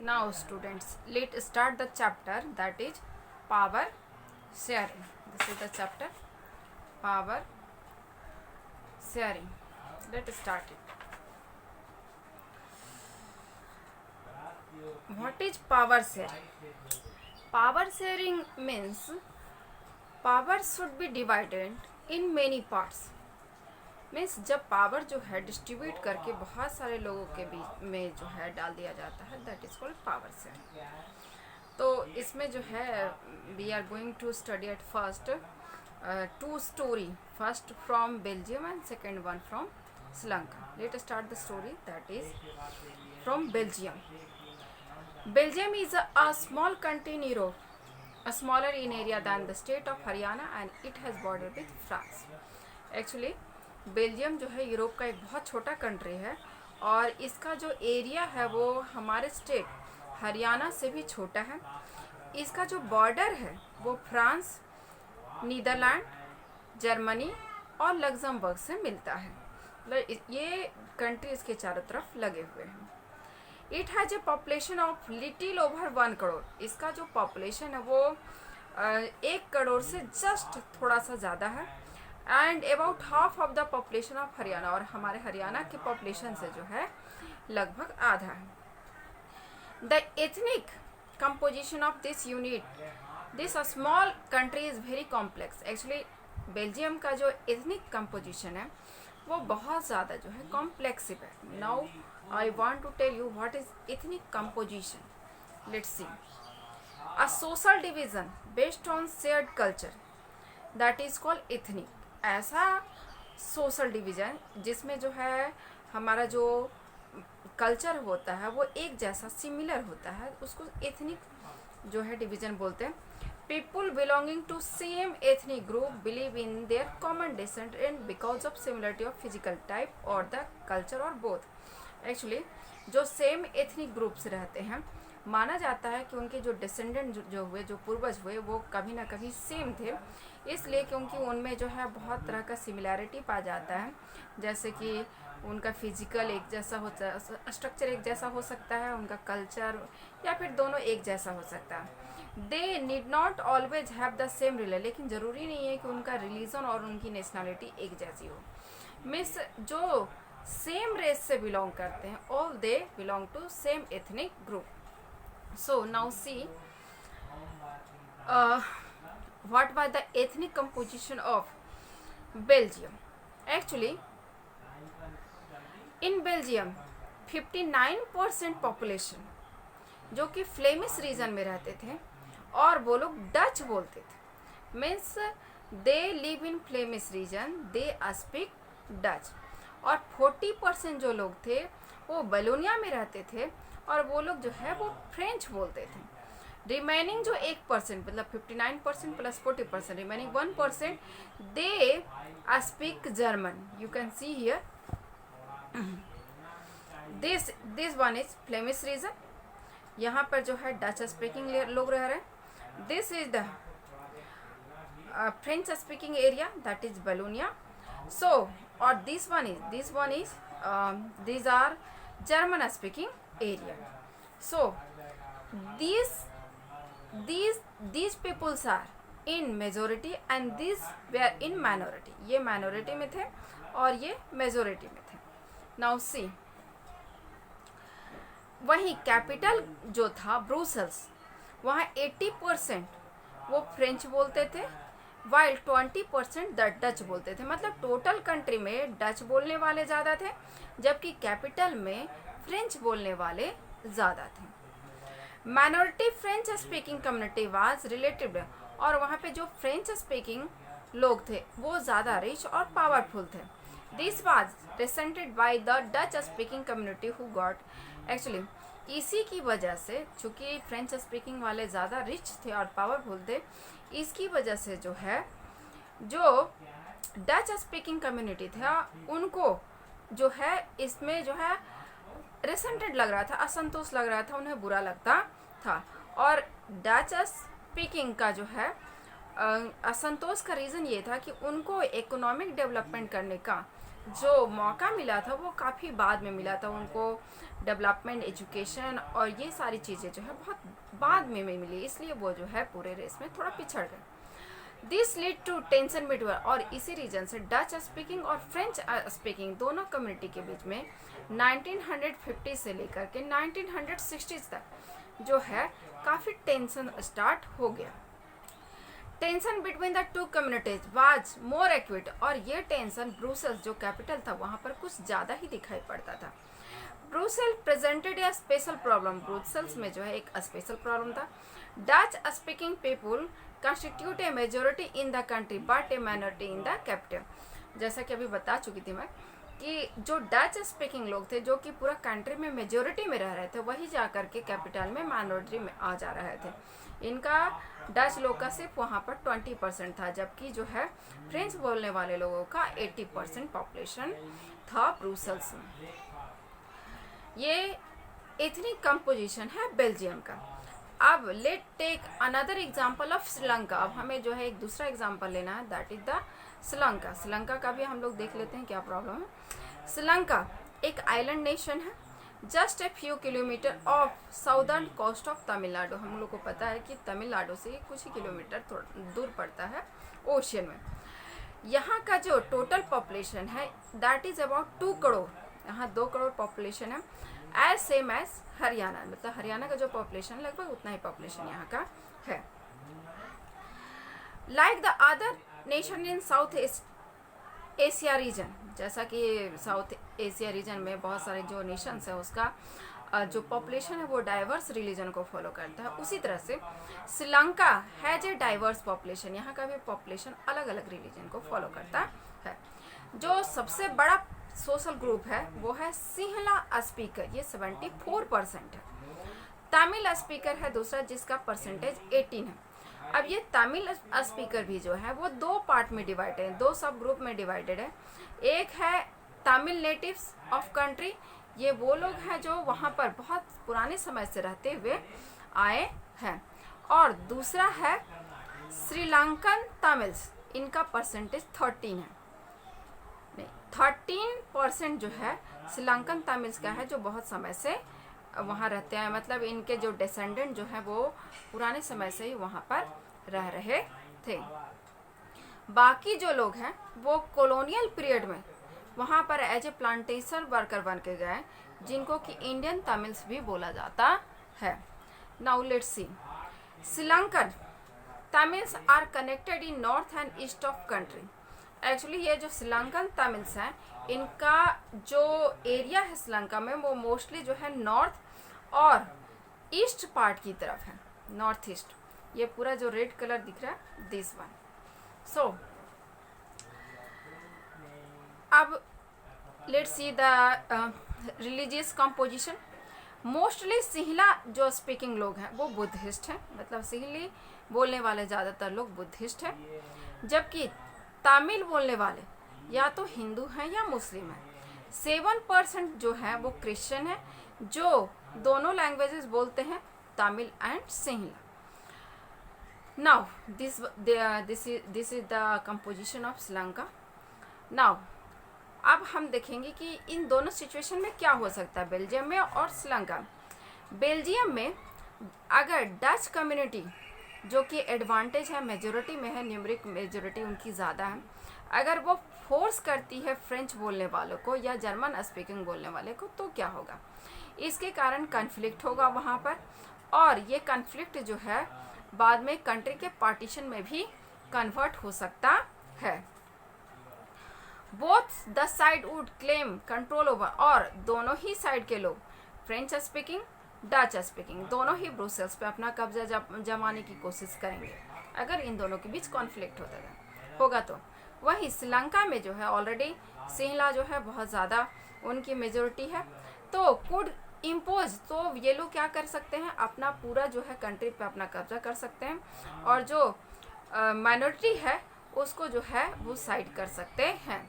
Now students, let's start the chapter, that is power sharing. This is the chapter power sharing. Let's start it. What is power sharing? Power sharing means power should be divided in many parts. Means जब power जो है distribute करके बहुत सारे लोगों के बीच में जो है डाल दिया जाता है, that is called power sharing. तो इसमें जो है we are going to study at first two story, first from Belgium and second one from Sri Lanka. Let start the story that is from Belgium. Belgium is a small country in Europe, smaller in area than the state of Haryana, and it has border with France. Actually, Belgium जो है Europe का एक बहुत छोटा country है और इसका जो एरिया है वो हमारे स्टेट हरियाणा से भी छोटा है. इसका जो बॉर्डर है वो फ्रांस, नीदरलैंड, जर्मनी और लग्जमबर्ग से मिलता है. ये कंट्री इसके चारों तरफ लगे हुए हैं. It has a population of little over 1 crore. इसका जो पॉपुलेशन है वो 1 करोड़ से जस्ट थोड़ा सा ज़्यादा है. And about half of the population of Haryana, और हमारे हरियाणा के पॉपुलेशन से जो है लगभग आधा है. The ethnic composition of this unit, this small country is very complex. Actually Belgium का जो एथनिक कंपोजिशन है वो बहुत ज़्यादा जो है कॉम्प्लेक्सिव है. Now I want to tell you what is ethnic composition. Let's see. A social division based on shared culture, that is called ethnic. ऐसा social division जिसमें जो है हमारा जो कल्चर होता है वो एक जैसा सिमिलर होता है, उसको ethnic जो है डिवीजन बोलते हैं. People belonging to same ethnic group believe in their common descent and because of similarity of physical type or the culture or both. Actually जो सेम एथनिक ग्रुप से रहते हैं माना जाता है कि उनके जो डिसेंडेंट जो हुए, जो पूर्वज हुए, वो कभी ना कभी सेम थे. इसलिए क्योंकि उनमें जो है बहुत तरह का सिमिलैरिटी पा जाता है, जैसे कि उनका फिजिकल एक जैसा होता है, स्ट्रक्चर एक जैसा हो सकता है, उनका कल्चर, या फिर दोनों एक जैसा हो सकता है. They need not always have the same religion. लेकिन ज़रूरी नहीं है कि उनका रिलीजन और उनकी नेशनलिटी एक जैसी हो. मीन्स जो सेम रेस से बिलोंग करते हैं, all they belong to same ethnic group. So now see what was the ethnic composition of Belgium. Actually in Belgium 59% population जो कि फ्लेमिश रीजन में रहते थे और वो लोग डच बोलते थे. Means they live in Flemish region, they speak Dutch. और 40% जो लोग थे वो बलोनिया में रहते थे और वो लोग जो है वो फ्रेंच बोलते थे. रिमेनिंग जो 1% मतलब 59% plus 40%, remaining 1% they speak German. You can see here this one is Flemish region. यहाँ पर जो है डच स्पीकिंग लोग रह रहे हैं. This is the French speaking area, that is Wallonia. So, or this one is these are German speaking area. So these peoples are in majority and these were in minority. ये minority में थे और ये majority में थे. Now see, वहीं capital जो था ब्रुसेल्स, वहाँ 80% वो फ्रेंच बोलते थे वाइल 20% डच बोलते थे. मतलब टोटल कंट्री में डच बोलने वाले ज़्यादा थे जबकि कैपिटल में फ्रेंच बोलने वाले ज़्यादा थे. Minority French speaking community was relative, और वहाँ पे जो फ्रेंच स्पीकिंग लोग थे वो ज़्यादा रिच और पावरफुल थे. This was resented by the Dutch speaking community who got. Actually इसी की वजह से, चूँकि फ्रेंच स्पीकिंग वाले ज़्यादा रिच थे और पावरफुल थे, इसकी वजह से जो है जो डच स्पीकिंग कम्युनिटी था उनको जो है इसमें जो है रिसेंटेड लग रहा था, असंतोष लग रहा था, उन्हें बुरा लगता था. और डच स्पीकिंग का जो है असंतोष का रीज़न ये था कि उनको इकोनॉमिक डेवलपमेंट करने का जो मौका मिला था वो काफ़ी बाद में मिला था उनको। डेवलपमेंट, एजुकेशन और ये सारी चीज़ें जो है बहुत बाद में मिली, इसलिए वो जो है पूरे रेस में थोड़ा पिछड़ गए। This lead to tension between, और इसी रीजन से डच स्पीकिंग और फ्रेंच स्पीकिंग दोनों कम्युनिटी के बीच में 1950 से लेकर के 1960 तक जो है काफ़ी टेंशन स्टार्ट हो गया। Tension between the two communities was more acute, और ये टेंशन ब्रुसेल्स जो कैपिटल था वहाँ पर कुछ ज़्यादा ही दिखाई पड़ता था। ब्रुसेल प्रेजेंटेड ए स्पेशल प्रॉब्लम, ब्रुसेल्स में जो है एक स्पेशल प्रॉब्लम था। Dutch speaking people constitute A majority in the country but A minority in the capital. जैसा कि अभी बता चुकी थी मैं कि जो डच स्पीकिंग लोग थे जो कि पूरा कंट्री में मेजोरिटी में रह रहे थे, वही जा कर के कैपिटल में माइनॉरिटी में आ जा रहे थे। इनका डच लोग का सिर्फ वहाँ पर 20% था, जबकि जो है फ्रेंच बोलने वाले लोगों का 80% पॉपुलेशन था ब्रुसेल्स में। ये एथनिक कंपोजिशन है बेल्जियम का। अब let take another example of Sri Lanka. अब हमें जो है एक दूसरा एग्जांपल लेना है, that is the Sri Lanka. Sri Lanka का भी हम लोग देख लेते हैं क्या प्रॉब्लम है। श्रीलंका एक आइलैंड नेशन है, just a few kilometre off southern coast of Tamil Nadu. हम लोग को पता है कि तमिलनाडु से कुछ ही किलोमीटर दूर पड़ता है ओशियन में। यहाँ का जो टोटल पॉपुलेशन है दैट इज अबाउट 2 करोड़। यहाँ 2 करोड़ पॉपुलेशन है, एज सेम एज हरियाणा। मतलब हरियाणा का जो पॉपुलेशन लगभग उतना ही पॉपुलेशन यहाँ का है। Like the other nation in south Asia region, जैसा कि साउथ एशिया रीजन में बहुत सारे जो नेशंस है उसका जो पॉपुलेशन है वो डाइवर्स रिलीजन को फॉलो करता है, उसी तरह से Sri Lanka has a diverse population. यहाँ का भी पॉपुलेशन अलग अलग रिलीजन को फॉलो करता है। जो सबसे बड़ा सोशल ग्रुप है वो है सिंहला स्पीकर, ये 74% है। तमिल स्पीकर है दूसरा जिसका परसेंटेज 18 है। अब ये तमिल स्पीकर भी जो है वो 2 पार्ट में डिवाइडेड है, 2 सब ग्रुप में डिवाइडेड है। एक है तमिल नेटिव्स ऑफ कंट्री, ये वो लोग हैं जो वहाँ पर बहुत पुराने समय से रहते हुए आए हैं, और दूसरा है श्रीलंकन तमिल्स, इनका परसेंटेज 13 है। 13% जो है श्रीलंकन तमिल्स का है जो बहुत समय से वहाँ रहते हैं, मतलब इनके जो डिसेंडेंट जो है वो पुराने समय से ही वहाँ पर रह रहे थे। बाकी जो लोग हैं वो कॉलोनियल पीरियड में वहाँ पर एज ए प्लांटेशन वर्कर बन के गए, जिनको कि इंडियन तमिल्स भी बोला जाता है। Now let's see, Sri Lankan Tamils are connected in north and east of country. Actually ये जो श्रीलंकन तमिल्स हैं इनका जो एरिया है श्रीलंका में वो मोस्टली जो है नॉर्थ और ईस्ट पार्ट की तरफ है, नॉर्थ ईस्ट। ये पूरा जो रेड कलर दिख रहा है दिस वन। सो अब let's see the religious composition. Mostly Sinhala जो स्पीकिंग लोग हैं वो बुद्धिस्ट हैं, मतलब सिंहली बोलने वाले ज़्यादातर लोग बुद्धिस्ट हैं, जबकि तमिल बोलने वाले या तो हिंदू हैं या मुस्लिम हैं। 7% जो है वो क्रिश्चियन है, जो दोनों लैंग्वेजेस बोलते हैं, Tamil and Sinhala. Now this is the composition of Sri Lanka. Now अब हम देखेंगे कि इन दोनों सिचुएशन में क्या हो सकता है बेल्जियम में और श्रीलंका में। बेल्जियम में अगर डच कम्युनिटी जो कि एडवांटेज है, मेजोरिटी में है, न्यूमरिक मेजोरिटी उनकी ज़्यादा है, अगर वो फोर्स करती है फ्रेंच बोलने वालों को या जर्मन स्पीकिंग बोलने वाले को तो क्या होगा, इसके कारण कन्फ्लिक्ट होगा वहाँ पर, और ये कन्फ्लिक्ट जो है बाद में कंट्री के पार्टीशन में भी कन्वर्ट हो सकता है। Both the side would claim control over, और दोनों ही साइड के लोग फ्रेंच स्पीकिंग डच स्पीकिंग दोनों ही ब्रुसेल्स पे अपना कब्जा जमाने की कोशिश करेंगे अगर इन दोनों के बीच कॉन्फ्लिक्ट होगा तो। वहीं श्रीलंका में जो है ऑलरेडी सिंहला जो है बहुत ज़्यादा उनकी मेजोरिटी है, तो कुड इम्पोज, तो ये लोग क्या कर सकते हैं, अपना पूरा जो है कंट्री पे अपना कब्जा कर सकते हैं, और जो माइनॉरिटी है उसको जो है वो साइड कर सकते हैं।